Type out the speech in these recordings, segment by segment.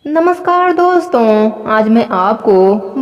नमस्कार दोस्तों, आज मैं आपको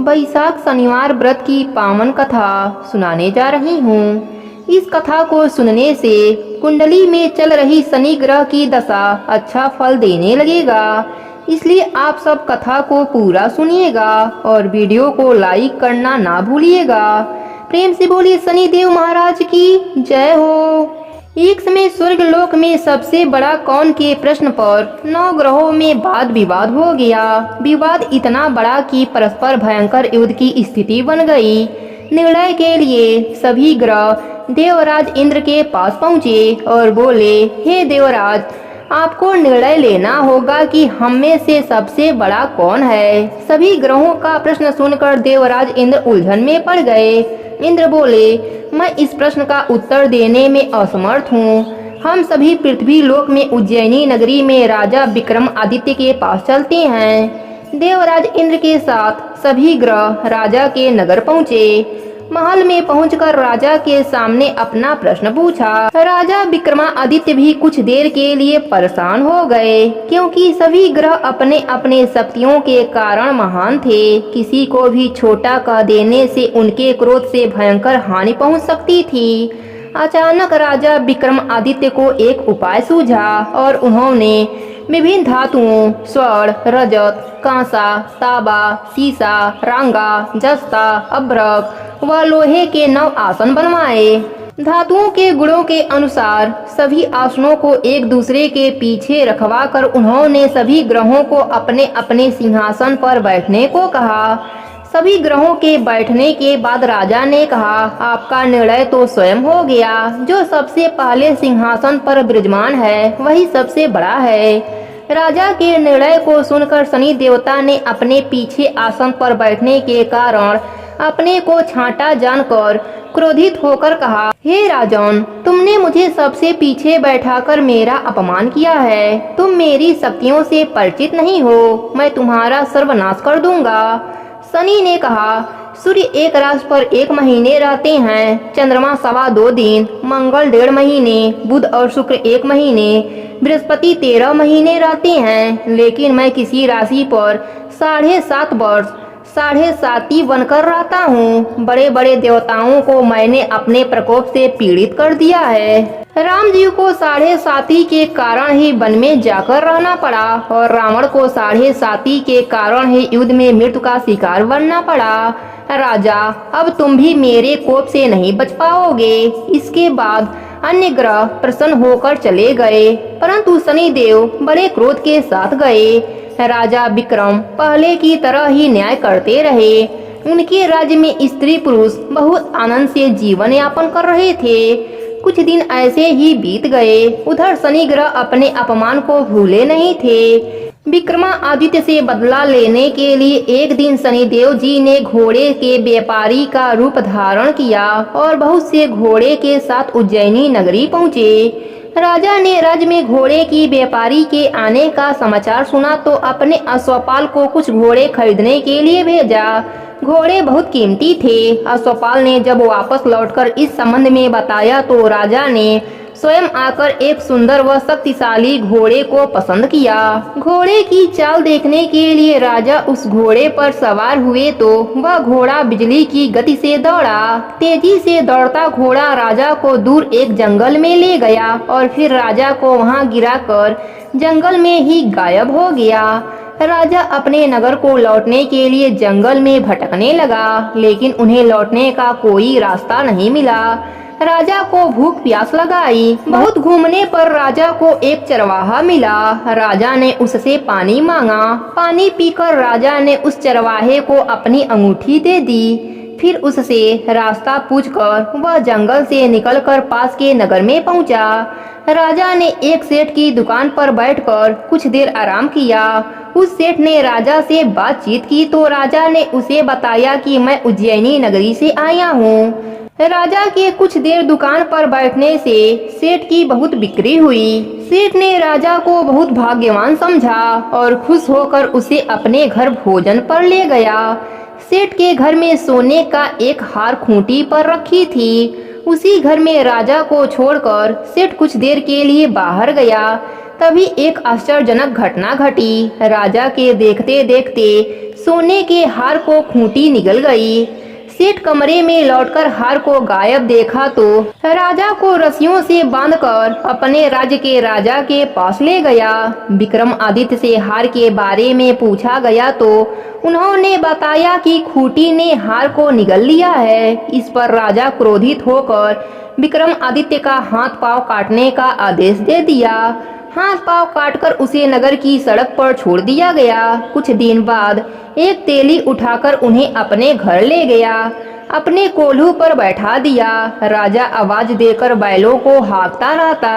बैसाख शनिवार व्रत की पावन कथा सुनाने जा रही हूँ। इस कथा को सुनने से कुंडली में चल रही शनि ग्रह की दशा अच्छा फल देने लगेगा, इसलिए आप सब कथा को पूरा सुनिएगा और वीडियो को लाइक करना ना भूलिएगा। प्रेम से बोलिए शनिदेव महाराज की जय हो। एक समय स्वर्ग लोक में सबसे बड़ा कौन के प्रश्न पर 9 ग्रहों में वाद विवाद हो गया। विवाद इतना बड़ा कि परस्पर भयंकर युद्ध की स्थिति बन गई। निर्णय के लिए सभी ग्रह देवराज इंद्र के पास पहुँचे और बोले, हे देवराज, आपको निर्णय लेना होगा कि हम में से सबसे बड़ा कौन है। सभी ग्रहों का प्रश्न सुनकर देवराज इंद्र उलझन में पड़ गए। इंद्र बोले, मैं इस प्रश्न का उत्तर देने में असमर्थ हूँ। हम सभी पृथ्वी लोक में उज्जैनी नगरी में राजा विक्रम आदित्य के पास चलते हैं। देवराज इंद्र के साथ सभी ग्रह राजा के नगर पहुँचे। महल में पहुंचकर राजा के सामने अपना प्रश्न पूछा। राजा विक्रमादित्य भी कुछ देर के लिए परेशान हो गए, क्योंकि सभी ग्रह अपने अपने शक्तियों के कारण महान थे। किसी को भी छोटा कह देने से उनके क्रोध से भयंकर हानि पहुंच सकती थी। अचानक राजा विक्रमादित्य को एक उपाय सूझा और उन्होंने विभिन्न धातुओं स्वर्ण, रजत, कांसा, तांबा, सीसा, रांगा, जस्ता, अभ्रक व लोहे के 9 आसन बनवाए। धातुओं के गुणों के अनुसार सभी आसनों को एक दूसरे के पीछे रखवाकर उन्होंने सभी ग्रहों को अपने अपने सिंहासन पर बैठने को कहा। सभी ग्रहों के बैठने के बाद राजा ने कहा, आपका निर्णय तो स्वयं हो गया। जो सबसे पहले सिंहासन पर विराजमान है वही सबसे बड़ा है। राजा के निर्णय को सुनकर शनि देवता ने अपने पीछे आसन पर बैठने के कारण अपने को छांटा जानकर क्रोधित होकर कहा, हे राजन, तुमने मुझे सबसे पीछे बैठाकर मेरा अपमान किया है। तुम मेरी शक्तियों से परिचित नहीं हो। मैं तुम्हारा सर्वनाश कर दूंगा। शनि ने कहा, सूर्य एक राशि पर 1 महीने रहते हैं, चंद्रमा 2.25 दिन, मंगल 1.5 महीने, बुध और शुक्र 1 महीने, बृहस्पति 13 महीने रहते हैं। लेकिन मैं किसी राशि पर 7.5 वर्ष 7.5 बनकर रहता हूँ। बड़े बड़े देवताओं को मैंने अपने प्रकोप से पीड़ित कर दिया है। राम जी को 7.5 के कारण ही वन में जाकर रहना पड़ा और रावण को 7.5 के कारण ही युद्ध में मृत्यु का शिकार बनना पड़ा। राजा, अब तुम भी मेरे कोप से नहीं बच पाओगे। इसके बाद अन्य ग्रह प्रसन्न होकर चले गए, परंतु शनिदेव बड़े क्रोध के साथ गए। राजा विक्रम पहले की तरह ही न्याय करते रहे। उनके राज्य में स्त्री पुरुष बहुत आनंद से जीवन यापन कर रहे थे। कुछ दिन ऐसे ही बीत गए। उधर शनि ग्रह अपने अपमान को भूले नहीं थे। विक्रमादित्य से बदला लेने के लिए एक दिन शनिदेव जी ने घोड़े के व्यापारी का रूप धारण किया और बहुत से घोड़े के साथ उज्जैनी नगरी पहुँचे। राजा ने राज्य में घोड़े की व्यापारी के आने का समाचार सुना तो अपने अश्वपाल को कुछ घोड़े खरीदने के लिए भेजा। घोड़े बहुत कीमती थे। अश्वपाल ने जब वापस लौटकर इस संबंध में बताया तो राजा ने स्वयं आकर एक सुंदर व शक्तिशाली घोड़े को पसंद किया। घोड़े की चाल देखने के लिए राजा उस घोड़े पर सवार हुए तो वह घोड़ा बिजली की गति से दौड़ा। तेजी से दौड़ता घोड़ा राजा को दूर एक जंगल में ले गया और फिर राजा को वहां गिराकर जंगल में ही गायब हो गया। राजा अपने नगर को लौटने के लिए जंगल में भटकने लगा, लेकिन उन्हें लौटने का कोई रास्ता नहीं मिला। राजा को भूख प्यास लगाई। बहुत घूमने पर राजा को एक चरवाहा मिला। राजा ने उससे पानी मांगा। पानी पीकर राजा ने उस चरवाहे को अपनी अंगूठी दे दी। फिर उससे रास्ता पूछकर वह जंगल से निकलकर पास के नगर में पहुंचा। राजा ने एक सेठ की दुकान पर बैठकर कुछ देर आराम किया। उस सेठ ने राजा से बातचीत की तो राजा ने उसे बताया कि मैं उज्जैनी नगरी से आया हूँ। राजा के कुछ देर दुकान पर बैठने से सेठ की बहुत बिक्री हुई। सेठ ने राजा को बहुत भाग्यवान समझा और खुश होकर उसे अपने घर भोजन पर ले गया। सेठ के घर में सोने का एक हार खूंटी पर रखी थी। उसी घर में राजा को छोड़कर सेठ कुछ देर के लिए बाहर गया। तभी एक आश्चर्यजनक घटना घटी। राजा के देखते देखते सोने के हार को खूंटी निगल गई। सेठ कमरे में लौटकर हार को गायब देखा तो राजा को रस्सियों से बांधकर अपने राज्य के राजा के पास ले गया। विक्रमादित्य से हार के बारे में पूछा गया तो उन्होंने बताया कि खूंटी ने हार को निगल लिया है। इस पर राजा क्रोधित होकर विक्रमादित्य का हाथ पांव काटने का आदेश दे दिया। हाथ पांव काटकर उसे नगर की सड़क पर छोड़ दिया गया। कुछ दिन बाद एक तेली उठाकर उन्हें अपने घर ले गया, अपने कोल्हू पर बैठा दिया। राजा आवाज देकर बैलों को हाँकता रहता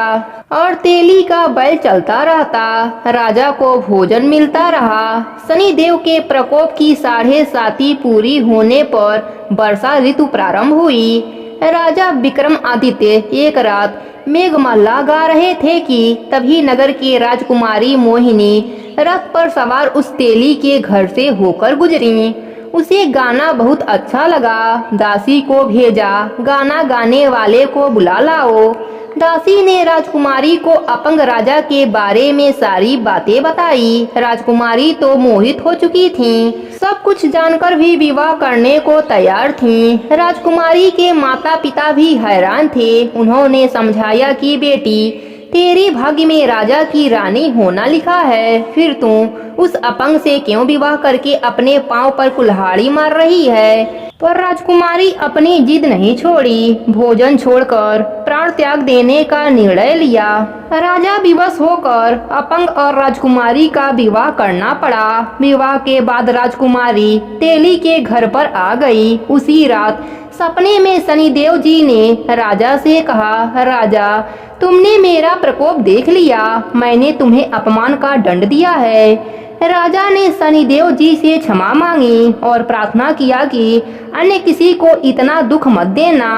और तेली का बैल चलता रहता। राजा को भोजन मिलता रहा। शनिदेव के प्रकोप की 7.5 पूरी होने पर वर्षा ऋतु प्रारंभ हुई। राजा विक्रमादित्य एक रात मेघमाला गा रहे थे कि तभी नगर की राजकुमारी मोहिनी रथ पर सवार उस तेली के घर से होकर गुजरी। उसे गाना बहुत अच्छा लगा। दासी को भेजा, गाना गाने वाले को बुला लाओ। दासी ने राजकुमारी को अपंग राजा के बारे में सारी बातें बताई। राजकुमारी तो मोहित हो चुकी थीं। सब कुछ जानकर भी विवाह करने को तैयार थीं। राजकुमारी के माता पिता भी हैरान थे। उन्होंने समझाया कि बेटी, तेरे भाग्य में राजा की रानी होना लिखा है, फिर तू उस अपंग से क्यों विवाह करके अपने पांव पर कुल्हाड़ी मार रही है। पर राजकुमारी अपनी जिद नहीं छोड़ी। भोजन छोड़कर प्राण त्याग देने का निर्णय लिया। राजा विवश होकर अपंग और राजकुमारी का विवाह करना पड़ा। विवाह के बाद राजकुमारी तेली के घर पर आ गई। उसी रात सपने में शनिदेव जी ने राजा से कहा, राजा, तुमने मेरा प्रकोप देख लिया। मैंने तुम्हें अपमान का दंड दिया है। राजा ने शनिदेव जी से क्षमा मांगी और प्रार्थना किया कि अन्य किसी को इतना दुख मत देना।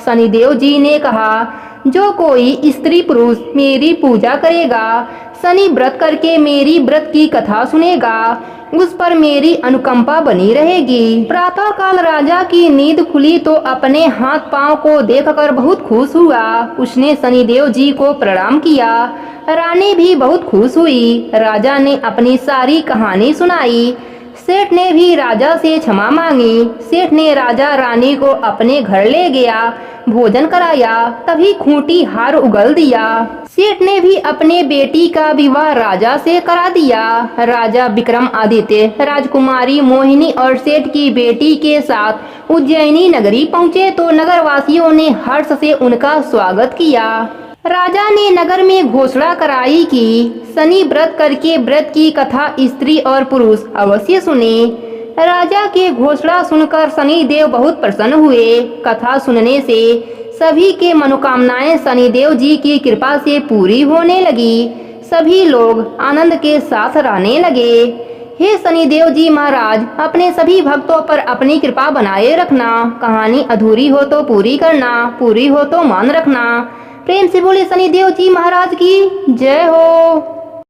शनिदेव जी ने कहा, जो कोई स्त्री पुरुष मेरी पूजा करेगा, शनि व्रत करके मेरी व्रत की कथा सुनेगा, उस पर मेरी अनुकंपा बनी रहेगी। प्रातः काल राजा की नींद खुली तो अपने हाथ पांव को देखकर बहुत खुश हुआ। उसने शनिदेव जी को प्रणाम किया। रानी भी बहुत खुश हुई। राजा ने अपनी सारी कहानी सुनाई। सेठ ने भी राजा से क्षमा मांगी। सेठ ने राजा रानी को अपने घर ले गया, भोजन कराया। तभी खूंटी हार उगल दिया। सेठ ने भी अपने बेटी का विवाह राजा से करा दिया। राजा विक्रमादित्य राजकुमारी मोहिनी और सेठ की बेटी के साथ उज्जैनी नगरी पहुँचे तो नगरवासियों ने हर्ष से उनका स्वागत किया। राजा ने नगर में घोषणा कराई कि शनि व्रत करके व्रत की कथा स्त्री और पुरुष अवश्य सुने। राजा के घोषणा सुनकर शनिदेव बहुत प्रसन्न हुए। कथा सुनने से सभी के मनोकामनाएं शनिदेव जी की कृपा से पूरी होने लगी। सभी लोग आनंद के साथ रहने लगे। हे शनिदेव जी महाराज, अपने सभी भक्तों पर अपनी कृपा बनाए रखना। कहानी अधूरी हो तो पूरी करना, पूरी हो तो मान रखना। प्रेम से बोले शनिदेव जी महाराज की जय हो।